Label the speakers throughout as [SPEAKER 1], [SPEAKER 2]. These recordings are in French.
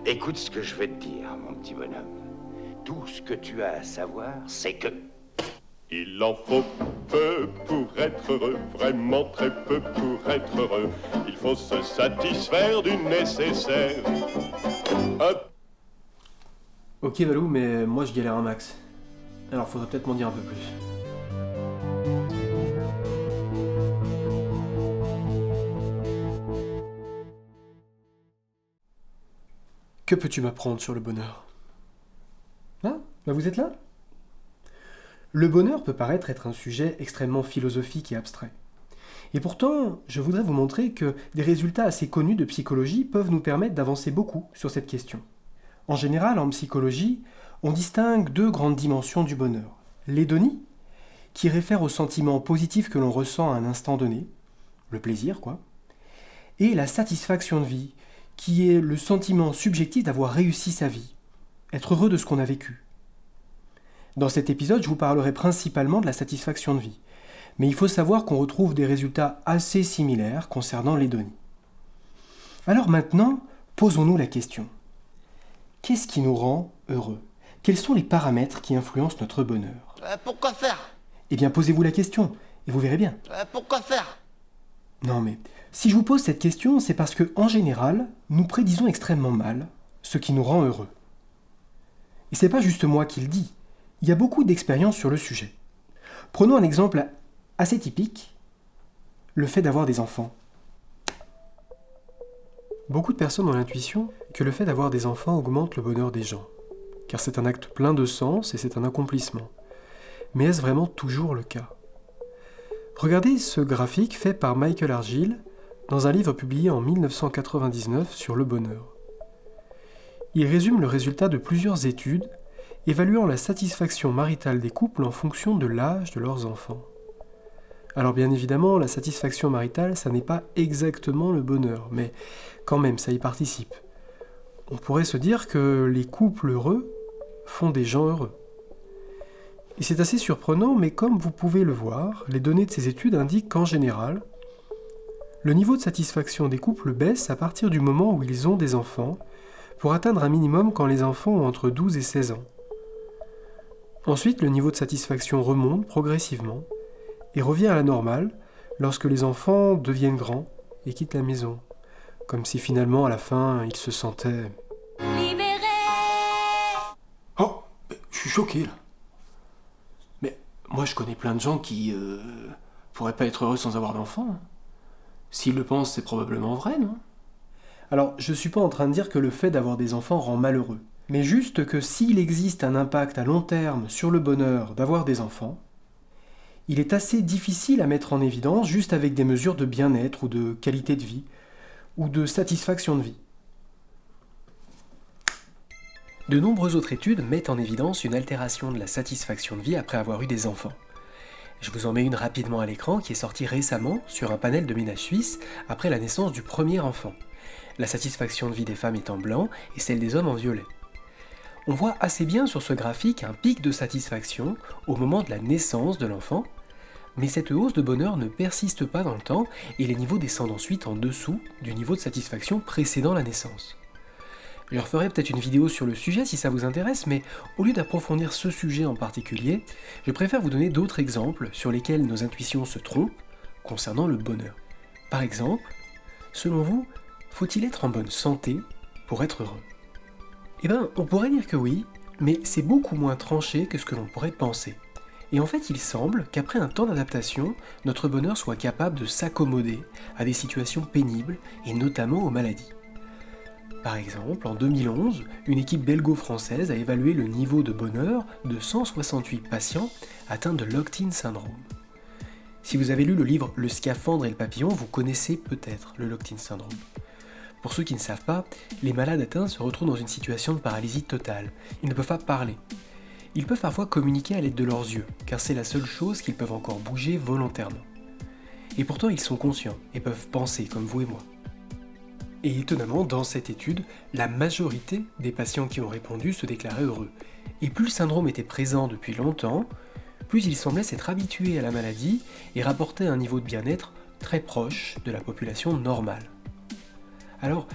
[SPEAKER 1] Écoute ce que je vais te dire, mon petit bonhomme. Tout ce que tu as à savoir, c'est que...
[SPEAKER 2] Il en faut peu pour être heureux, vraiment très peu pour être heureux. Il faut se satisfaire du nécessaire. Hop.
[SPEAKER 3] Ok Valou, mais moi je galère un max. Alors faudrait peut-être m'en dire un peu plus. Que peux-tu m'apprendre sur le bonheur ? Ah, bah vous êtes là ? Le bonheur peut paraître être un sujet extrêmement philosophique et abstrait. Et pourtant, je voudrais vous montrer que des résultats assez connus de psychologie peuvent nous permettre d'avancer beaucoup sur cette question. En général, en psychologie, on distingue deux grandes dimensions du bonheur. L'hédonie, qui réfère au sentiment positif que l'on ressent à un instant donné, le plaisir quoi, et la satisfaction de vie, qui est le sentiment subjectif d'avoir réussi sa vie, être heureux de ce qu'on a vécu. Dans cet épisode, je vous parlerai principalement de la satisfaction de vie, mais il faut savoir qu'on retrouve des résultats assez similaires concernant l'hédonie. Alors maintenant, posons-nous la question. Qu'est-ce qui nous rend heureux ? Quels sont les paramètres qui influencent notre bonheur ?
[SPEAKER 4] Pourquoi faire ?
[SPEAKER 3] Eh bien, posez-vous la question, et vous verrez bien.
[SPEAKER 4] Pourquoi faire ?
[SPEAKER 3] Non mais, si je vous pose cette question, c'est parce que, en général, nous prédisons extrêmement mal ce qui nous rend heureux. Et c'est pas juste moi qui le dis, il y a beaucoup d'expériences sur le sujet. Prenons un exemple assez typique, le fait d'avoir des enfants. Beaucoup de personnes ont l'intuition que le fait d'avoir des enfants augmente le bonheur des gens, car c'est un acte plein de sens et c'est un accomplissement. Mais est-ce vraiment toujours le cas ? Regardez ce graphique fait par Michael Argyle dans un livre publié en 1999 sur le bonheur. Il résume le résultat de plusieurs études évaluant la satisfaction maritale des couples en fonction de l'âge de leurs enfants. Alors bien évidemment, la satisfaction maritale, ça n'est pas exactement le bonheur, mais quand même, ça y participe. On pourrait se dire que les couples heureux font des gens heureux. Et c'est assez surprenant, mais comme vous pouvez le voir, les données de ces études indiquent qu'en général, le niveau de satisfaction des couples baisse à partir du moment où ils ont des enfants, pour atteindre un minimum quand les enfants ont entre 12 et 16 ans. Ensuite, le niveau de satisfaction remonte progressivement et revient à la normale lorsque les enfants deviennent grands et quittent la maison, comme si finalement à la fin ils se sentaient...
[SPEAKER 5] Libérés.
[SPEAKER 3] Oh, je suis choqué là. Mais moi je connais plein de gens qui pourraient pas être heureux sans avoir d'enfants. S'ils le pensent, c'est probablement vrai, non ? Alors, je suis pas en train de dire que le fait d'avoir des enfants rend malheureux, mais juste que s'il existe un impact à long terme sur le bonheur d'avoir des enfants, il est assez difficile à mettre en évidence juste avec des mesures de bien-être ou de qualité de vie, ou de satisfaction de vie. De nombreuses autres études mettent en évidence une altération de la satisfaction de vie après avoir eu des enfants. Je vous en mets une rapidement à l'écran qui est sortie récemment sur un panel de ménage suisse après la naissance du premier enfant. La satisfaction de vie des femmes est en blanc et celle des hommes en violet. On voit assez bien sur ce graphique un pic de satisfaction au moment de la naissance de l'enfant, mais cette hausse de bonheur ne persiste pas dans le temps et les niveaux descendent ensuite en dessous du niveau de satisfaction précédant la naissance. Je referai peut-être une vidéo sur le sujet si ça vous intéresse, mais au lieu d'approfondir ce sujet en particulier, je préfère vous donner d'autres exemples sur lesquels nos intuitions se trompent concernant le bonheur. Par exemple, selon vous, faut-il être en bonne santé pour être heureux ? Eh bien, on pourrait dire que oui, mais c'est beaucoup moins tranché que ce que l'on pourrait penser. Et en fait, il semble qu'après un temps d'adaptation, notre bonheur soit capable de s'accommoder à des situations pénibles et notamment aux maladies. Par exemple, en 2011, une équipe belgo-française a évalué le niveau de bonheur de 168 patients atteints de locked-in syndrome. Si vous avez lu le livre Le scaphandre et le papillon, vous connaissez peut-être le locked-in syndrome. Pour ceux qui ne savent pas, les malades atteints se retrouvent dans une situation de paralysie totale. Ils ne peuvent pas parler. Ils peuvent parfois communiquer à l'aide de leurs yeux, car c'est la seule chose qu'ils peuvent encore bouger volontairement. Et pourtant, ils sont conscients et peuvent penser comme vous et moi. Et étonnamment, dans cette étude, la majorité des patients qui ont répondu se déclaraient heureux. Et plus le syndrome était présent depuis longtemps, plus ils semblaient s'être habitués à la maladie et rapportaient un niveau de bien-être très proche de la population normale. Alors,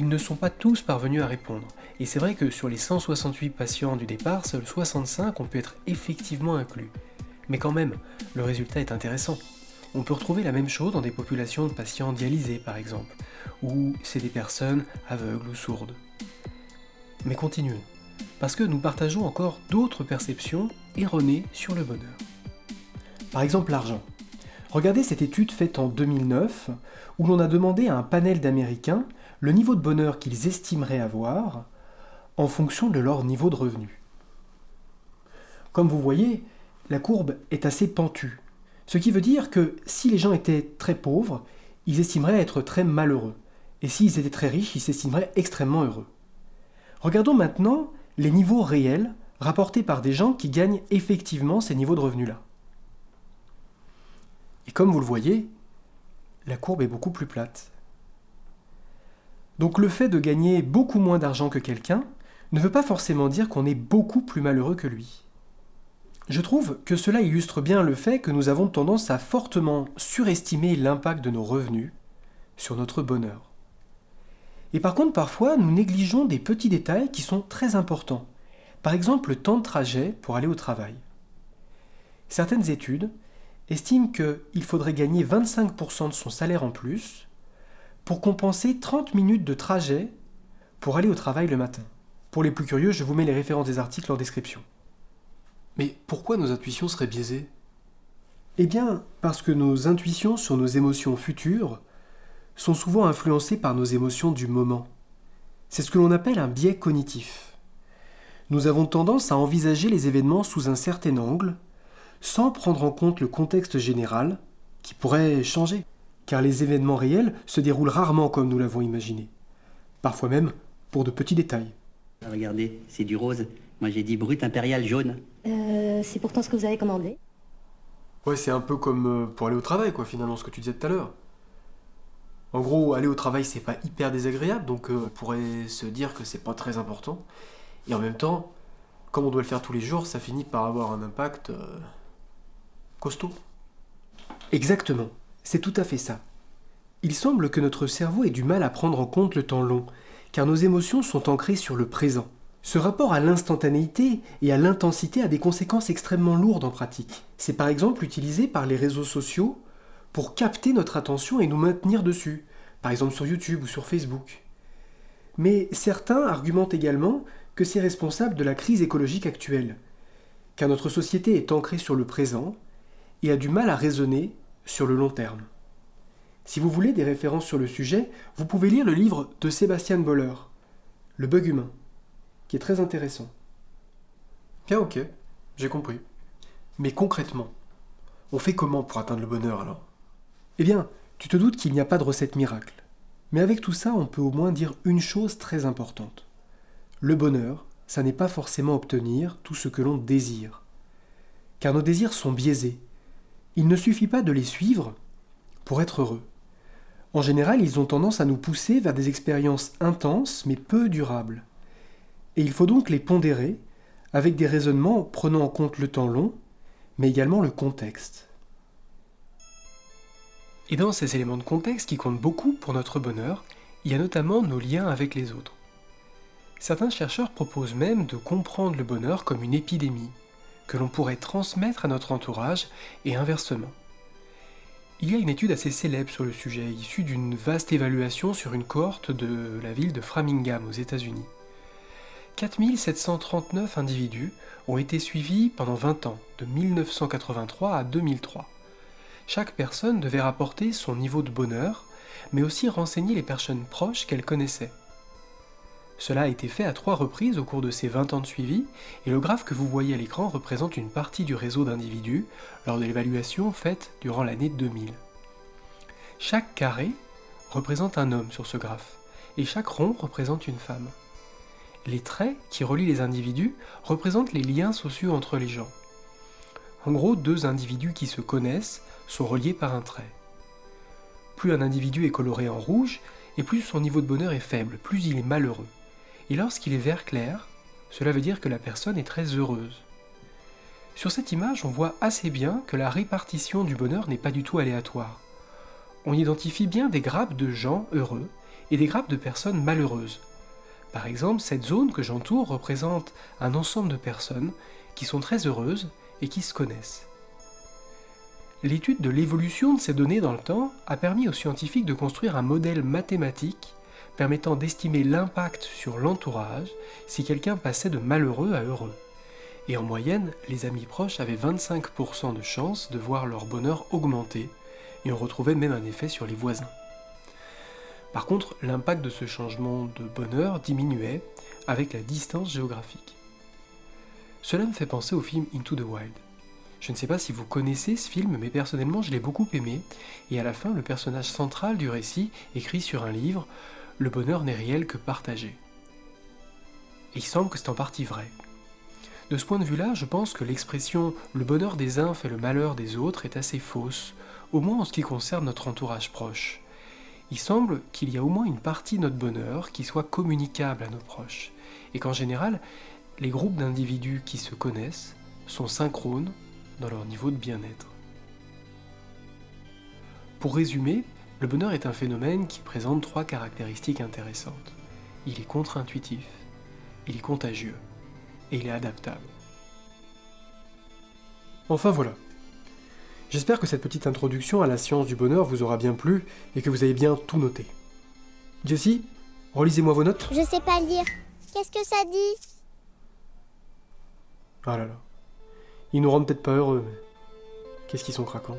[SPEAKER 3] ils ne sont pas tous parvenus à répondre. Et c'est vrai que sur les 168 patients du départ, seuls 65 ont pu être effectivement inclus. Mais quand même, le résultat est intéressant. On peut retrouver la même chose dans des populations de patients dialysés par exemple, où c'est des personnes aveugles ou sourdes. Mais continuons, parce que nous partageons encore d'autres perceptions erronées sur le bonheur. Par exemple l'argent. Regardez cette étude faite en 2009, où l'on a demandé à un panel d'Américains le niveau de bonheur qu'ils estimeraient avoir en fonction de leur niveau de revenu. Comme vous voyez, la courbe est assez pentue, ce qui veut dire que si les gens étaient très pauvres, ils estimeraient être très malheureux, et s'ils étaient très riches, ils s'estimeraient extrêmement heureux. Regardons maintenant les niveaux réels rapportés par des gens qui gagnent effectivement ces niveaux de revenus-là. Et comme vous le voyez, la courbe est beaucoup plus plate. Donc le fait de gagner beaucoup moins d'argent que quelqu'un ne veut pas forcément dire qu'on est beaucoup plus malheureux que lui. Je trouve que cela illustre bien le fait que nous avons tendance à fortement surestimer l'impact de nos revenus sur notre bonheur. Et par contre, parfois, nous négligeons des petits détails qui sont très importants. Par exemple, le temps de trajet pour aller au travail. Certaines études estiment qu'il faudrait gagner 25% de son salaire en plus pour compenser 30 minutes de trajet pour aller au travail le matin. Pour les plus curieux, je vous mets les références des articles en description. Mais pourquoi nos intuitions seraient biaisées ? Eh bien, parce que nos intuitions sur nos émotions futures sont souvent influencées par nos émotions du moment. C'est ce que l'on appelle un biais cognitif. Nous avons tendance à envisager les événements sous un certain angle, sans prendre en compte le contexte général, qui pourrait changer, car les événements réels se déroulent rarement comme nous l'avons imaginé, parfois même pour de petits détails.
[SPEAKER 4] Regardez, c'est du rose. Moi j'ai dit brut impérial jaune.
[SPEAKER 5] C'est pourtant ce que vous avez commandé.
[SPEAKER 3] Ouais, c'est un peu comme pour aller au travail, quoi, finalement, ce que tu disais tout à l'heure. En gros, aller au travail, c'est pas hyper désagréable, donc on pourrait se dire que c'est pas très important. Et en même temps, comme on doit le faire tous les jours, ça finit par avoir un impact costaud. Exactement, c'est tout à fait ça. Il semble que notre cerveau ait du mal à prendre en compte le temps long, car nos émotions sont ancrées sur le présent. Ce rapport à l'instantanéité et à l'intensité a des conséquences extrêmement lourdes en pratique. C'est par exemple utilisé par les réseaux sociaux pour capter notre attention et nous maintenir dessus, par exemple sur YouTube ou sur Facebook. Mais certains argumentent également que c'est responsable de la crise écologique actuelle, car notre société est ancrée sur le présent et a du mal à raisonner sur le long terme. Si vous voulez des références sur le sujet, vous pouvez lire le livre de Sébastien Boller, Le bug humain, qui est très intéressant. Bien, ok, j'ai compris. Mais concrètement, on fait comment pour atteindre le bonheur alors ? Eh bien, tu te doutes qu'il n'y a pas de recette miracle. Mais avec tout ça, on peut au moins dire une chose très importante. Le bonheur, ça n'est pas forcément obtenir tout ce que l'on désire. Car nos désirs sont biaisés. Il ne suffit pas de les suivre pour être heureux. En général, ils ont tendance à nous pousser vers des expériences intenses mais peu durables. Et il faut donc les pondérer avec des raisonnements prenant en compte le temps long, mais également le contexte. Et dans ces éléments de contexte qui comptent beaucoup pour notre bonheur, il y a notamment nos liens avec les autres. Certains chercheurs proposent même de comprendre le bonheur comme une épidémie, que l'on pourrait transmettre à notre entourage et inversement. Il y a une étude assez célèbre sur le sujet, issue d'une vaste évaluation sur une cohorte de la ville de Framingham aux États-Unis. 4739 individus ont été suivis pendant 20 ans, de 1983 à 2003. Chaque personne devait rapporter son niveau de bonheur, mais aussi renseigner les personnes proches qu'elle connaissait. Cela a été fait à 3 reprises au cours de ces 20 ans de suivi, et le graphe que vous voyez à l'écran représente une partie du réseau d'individus lors de l'évaluation faite durant l'année 2000. Chaque carré représente un homme sur ce graphe, et chaque rond représente une femme. Les traits qui relient les individus représentent les liens sociaux entre les gens. En gros, 2 individus qui se connaissent sont reliés par un trait. Plus un individu est coloré en rouge, et plus son niveau de bonheur est faible, plus il est malheureux. Et lorsqu'il est vert clair, cela veut dire que la personne est très heureuse. Sur cette image, on voit assez bien que la répartition du bonheur n'est pas du tout aléatoire. On identifie bien des grappes de gens heureux, et des grappes de personnes malheureuses. Par exemple, cette zone que j'entoure représente un ensemble de personnes qui sont très heureuses et qui se connaissent. L'étude de l'évolution de ces données dans le temps a permis aux scientifiques de construire un modèle mathématique permettant d'estimer l'impact sur l'entourage si quelqu'un passait de malheureux à heureux. Et en moyenne, les amis proches avaient 25% de chances de voir leur bonheur augmenter, et on retrouvait même un effet sur les voisins. Par contre, l'impact de ce changement de bonheur diminuait avec la distance géographique. Cela me fait penser au film Into the Wild. Je ne sais pas si vous connaissez ce film, mais personnellement je l'ai beaucoup aimé, et à la fin, le personnage central du récit écrit sur un livre « Le bonheur n'est réel que partagé ». Et il semble que c'est en partie vrai. De ce point de vue-là, je pense que l'expression « le bonheur des uns fait le malheur des autres » est assez fausse, au moins en ce qui concerne notre entourage proche. Il semble qu'il y a au moins une partie de notre bonheur qui soit communicable à nos proches, et qu'en général, les groupes d'individus qui se connaissent sont synchrones dans leur niveau de bien-être. Pour résumer, le bonheur est un phénomène qui présente 3 caractéristiques intéressantes. Il est contre-intuitif, il est contagieux, et il est adaptable. Enfin voilà. J'espère que cette petite introduction à la science du bonheur vous aura bien plu et que vous avez bien tout noté. Jessie, relisez-moi vos notes.
[SPEAKER 6] Je sais pas lire. Qu'est-ce que ça dit?
[SPEAKER 3] Ah là là. Ils nous rendent peut-être pas heureux, mais qu'est-ce qu'ils sont craquants.